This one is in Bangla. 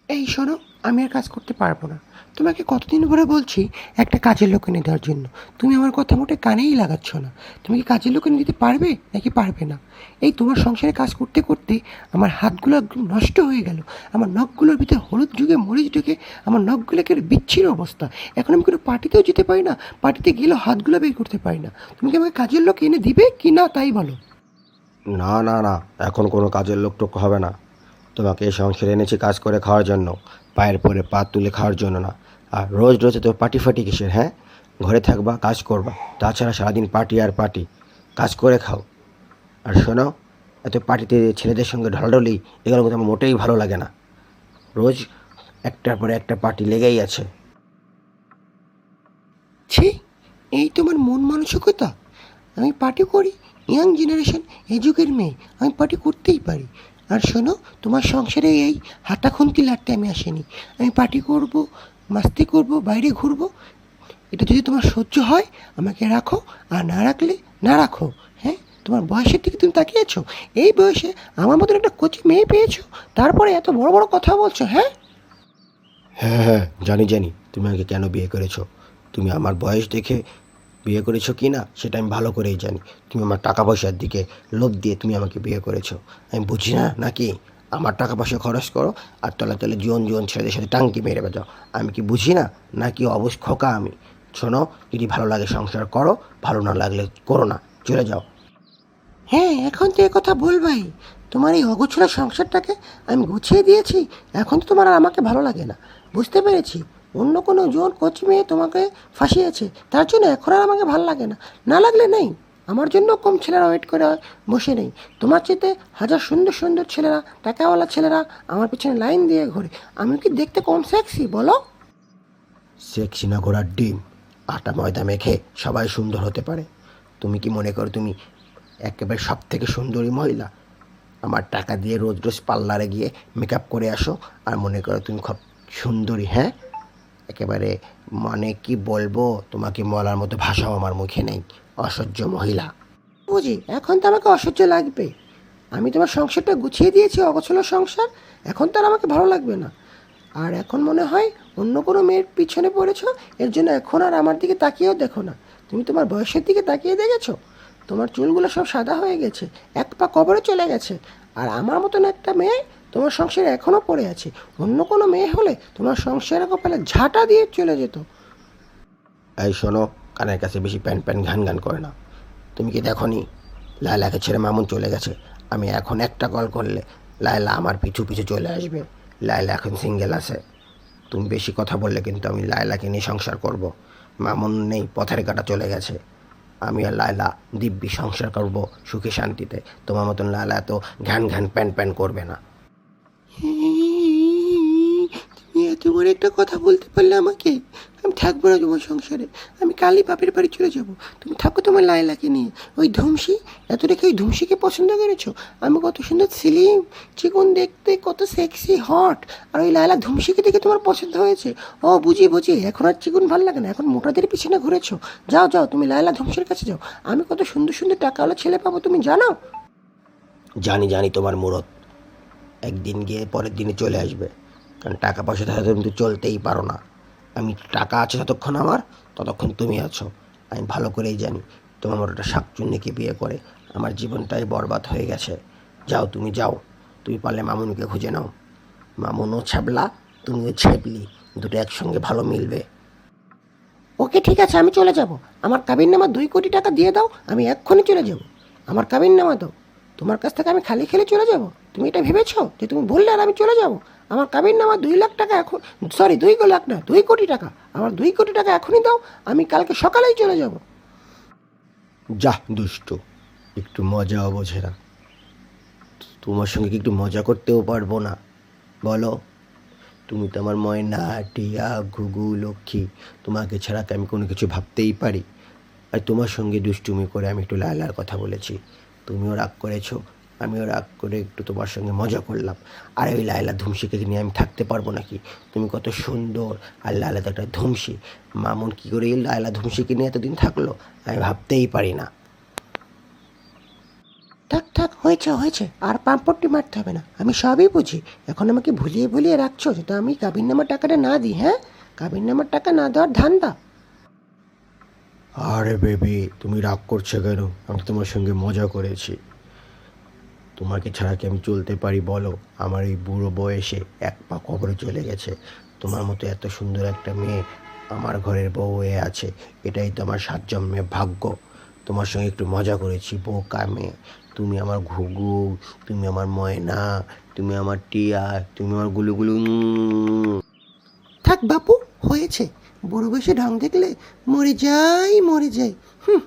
এই শোনো, আমি আর কাজ করতে পারবো না। তোমাকে কতদিন ধরে বলছি একটা কাজের লোক এনে দেওয়ার জন্য। তুমি আমার কথা মোটে কানেই লাগাচ্ছ না। তুমি কি কাজের লোক এনে দিতে পারবে নাকি পারবে না? এই তোমার সংসারে কাজ করতে করতে আমার হাতগুলো একদম নষ্ট হয়ে গেল। আমার নখগুলোর ভিতরে হলুদ ঢুকে মরিচ ঢুকে আমার নখগুলো একেবারে বিচ্ছিন্ন অবস্থা। এখন আমি কোনো পার্টিতেও যেতে পারি না, পার্টিতে গেলেও হাতগুলো বের করতে পারি না। তুমি কি আমাকে কাজের লোক এনে দিবে কি না তাই বলো। না না না, এখন কোনো কাজের লোক টোক হবে না। তোমাকে এই সংসারে এনেছি কাজ করে খাওয়ার জন্য, পায়ের পরে পা তুলে খাওয়ার জন্য না। আর রোজ রোজ তো পার্টি ফাটি কিসের, হ্যাঁ? ঘরে থাকবা, কাজ করবা, তাছাড়া সারাদিন পার্টি আর পার্টি। কাজ করে খাও। আর শোনো, এত পার্টিতে ছেলেদের সঙ্গে ঢলাঢলি এগুলো কিন্তু আমার মোটেই ভালো লাগে না। রোজ একটার পরে একটা পার্টি লেগেই আছে। ছি, এই তোমার মন মানসিকতা? আমি পার্টি করি, ইয়াং জেনারেশন, এই যুগের মেয়ে, আমি পার্টি করতেই পারি। আর শোনো, তোমার সংসারে এই হাতাখুন্তি লাগতে আমি আসিনি। আমি পার্টি করব, মাস্তি করব, বাইরে ঘুরবো। এটা যদি তোমার সহ্য হয় আমাকে রাখো, আর না রাখলে না রাখো। হ্যাঁ, তোমার বয়সের দিকে তুমি তাকিয়েছো? এই বয়সে আমার মতন একটা কচি মেয়ে পেয়েছো, তারপরে এত বড় বড় কথা বলছো, হ্যাঁ? হ্যাঁ হ্যাঁ, জানি জানি তুমি আমাকে কেন বিয়ে করেছো। তুমি আমার বয়স দেখে বিয়ে করেছো কি না সেটা আমি ভালো করেই জানি। তুমি আমার টাকা পয়সার দিকে লোভ দিয়ে তুমি আমাকে বিয়ে করেছো। আমি বুঝি না নাকি? আমার টাকা পয়সা খরচ করো আর তলে তলে জীবন জীবন ছেলেদের সাথে টাঙ্কি মেরে বাজাও। আমি কি বুঝি না নাকি অবশ খোকা আমি? শোনো, যদি ভালো লাগে সংসার করো, ভালো না লাগলে করো না, চলে যাও। হ্যাঁ, এখন তো কথা বলবাই। তোমার এই অগোছালো সংসারটাকে আমি গুছিয়ে দিয়েছি, এখন তো তোমার আর আমাকে ভালো লাগে না। বুঝতে পেরেছি, অন্য কোনো জোর কোচ মেয়ে তোমাকে ফাঁসিয়েছে, তার জন্য এখন আর আমাকে ভালো লাগে না। না লাগলে নেই, আমার জন্য কম ছেলেরা ওয়েট করে বসে নেই। তোমার চেতে হাজার সুন্দর সুন্দর ছেলেরা, টাকাওয়ালা ছেলেরা আমার পিছনে লাইন দিয়ে ঘোরে। আমি কি দেখতে কম সেক্সি বলো? সেক্সি না ঘোড়ার ডিম, আটা ময়দা মেখে সবাই সুন্দর হতে পারে। তুমি কি মনে করো তুমি একেবারে সব থেকে সুন্দরী মহিলা? আমার টাকা দিয়ে রোজ রোজ পার্লারে গিয়ে মেকআপ করে আসো আর মনে করো তুমি খুব সুন্দরী, হ্যাঁ? একেবারে মানে কি বলবো, তোমাকে বলার মতো ভাষাও আমার মুখে নেই। অসহ্য মহিলা। বুঝি, এখন তো আমাকে অসহ্য লাগবে। আমি তোমার সংসারটা গুছিয়ে দিয়েছি, অগোছালো সংসার, এখন তো আর আমাকে ভালো লাগবে না। আর এখন মনে হয় অন্য কোনো মেয়ের পিছনে পড়েছো, এর জন্য এখন আর আমার দিকে তাকিয়েও দেখো না। তুমি তোমার বয়সের দিকে তাকিয়ে দেখেছো? তোমার চুলগুলো সব সাদা হয়ে গেছে, এক পা কবরে চলে গেছে। আর আমার মতন একটা মেয়ে তোমার সংসারে এখনও পড়ে আছে। অন্য কোনো মেয়ে হলে তোমার সংসারের কপালে ঝাঁটা দিয়ে চলে যেত। এই শোনো, কানের কাছে বেশি প্যান প্যান ঘান ঘান করে না। তুমি কি দেখনি লায়লাকে ছেড়ে মামুন চলে গেছে? আমি এখন একটা কল করলে লায়লা আমার পিছু পিছু চলে আসবে। লায়লা এখন সিঙ্গেল আছে। তুমি বেশি কথা বললে কিন্তু আমি লায়লাকে নিয়ে সংসার করব। মামুন নেই, পথের কাটা চলে গেছে। আমি আর লায়লা দিব্যি সংসার করব সুখে শান্তিতে। তোমার মতন লায়লা এত ঘ্যান ঘ্যান প্যান প্যান করবে না। তুমি এত বড় একটা কথা বলতে পারলে আমাকে? আমি থাকবো না তোমার সংসারে, আমি কালই বাপের বাড়ি চলে যাব। তুমি থাকো তোমার লায়লাকে নিয়ে। ওই ধুমসি, এত রেখে ওই ধুমসিকে পছন্দ করেছো? আমি কত সুন্দর স্লিম, চিকন দেখতে, কত সেক্সি হট, আর ওই লায়লা ধুমসিকে দেখে তোমার পছন্দ হয়েছে। ও বুঝি বুঝি, এখন আর চিকন ভালো লাগে না, এখন মোটাদের পিছনে ঘুরেছো। যাও যাও, তুমি লায়লা ধুমসির কাছে যাও। আমি কত সুন্দর সুন্দর টাকাওয়ালা ছেলে পাবো তুমি জানো? জানি জানি তোমার মুরত একদিন গিয়ে পরের দিনে চলে আসবে। কারণ টাকা পয়সা থাকলে তুমি তো চলতেই পারো না। আমি টাকা আছে যতক্ষণ আমার, ততক্ষণ তুমি আছো। আমি ভালো করেই জানি তোমার মতো একটা শাকচুন্নিকে বিয়ে করে আমার জীবনটাই বরবাদ হয়ে গেছে। যাও তুমি যাও, তুমি পারলে মামুনিকে খুঁজে নাও। মামুনও ছ্যাবলা, তুমিও ছ্যাবলি, দুটো একসঙ্গে ভালো মিলবে। ওকে ঠিক আছে, আমি চলে যাব। আমার কাবিননামা 2 কোটি টাকা দিয়ে দাও, আমি এক্ষুনি চলে যাব। আমার কাবিননামা দাও। তোমার কাছ থেকে আমি খালি খেলে চলে যাব? তুমি এটা ভেবেছো যে তুমি বললে আর আমি চলে যাব? আমার কাবিননামা 2 লাখ টাকা এখন, সরি 2 লাখ না, 2 কোটি টাকা। আমার 2 কোটি টাকা এখনই দাও, আমি কালকে সকালেই চলে যাব। যা দুষ্টু, একটু মজাও বোঝে না। তোমার সঙ্গে কি একটু মজা করতেও পারবো না বলো? তুমি তো আমার ময়না, টিয়া, ঘুঘু, লক্ষ্মী। তোমাকে ছাড়া কি আমি কোনো কিছু ভাবতেই পারি? আর তোমার সঙ্গে দুষ্টুমি করে আমি একটু লায়লার কথা বলেছি, তুমিও রাগ করেছো। আমিও রাগ করে একটু তোমার সঙ্গে মজা করলাম। আর ওই লায়লা ধুমসিকে নিয়ে আমি থাকতে পারবো নাকি? তুমি কত সুন্দর, আর লায়লা তো একটা ধুমসি। মামুন কী করে এই লায়লা ধুমসিকে নিয়ে এতদিন থাকলো আমি ভাবতেই পারি না। থাক থাক, হয়েছে হয়েছে, আর পাম্পটি মারতে হবে না, আমি সবই বুঝি। এখন আমাকে ভুলিয়ে ভুলিয়ে রাখছো যাতে আমি কাবিননামার টাকাটা না দিই। হ্যাঁ, কাবিননামার টাকা না দেওয়ার ধান্দা। আরে বেবি, তুমি রাগ করছো কেন? আমি তোমার সঙ্গে মজা করেছি। তোমাকে ছাড়া কি আমি চলতে পারি বলো? আমার এই বুড়ো বয়সে এক পা কবরে চলে গেছে। তোমার মতো এত সুন্দর একটা মেয়ে আমার ঘরের বউ হয়ে আছে, এটাই তো আমার 7 জন্মের ভাগ্য। তোমার সঙ্গে একটু মজা করেছি, বোকা মেয়ে। তুমি আমার ঘুঘু, তুমি আমার ময়না, তুমি আমার টিয়া, তুমি আমার গুলুগুলু। থাক বাপু, হয়েছে। বুড়ো বয়সে ঢং দেখলে মরে যাই মরে যাই। হুম।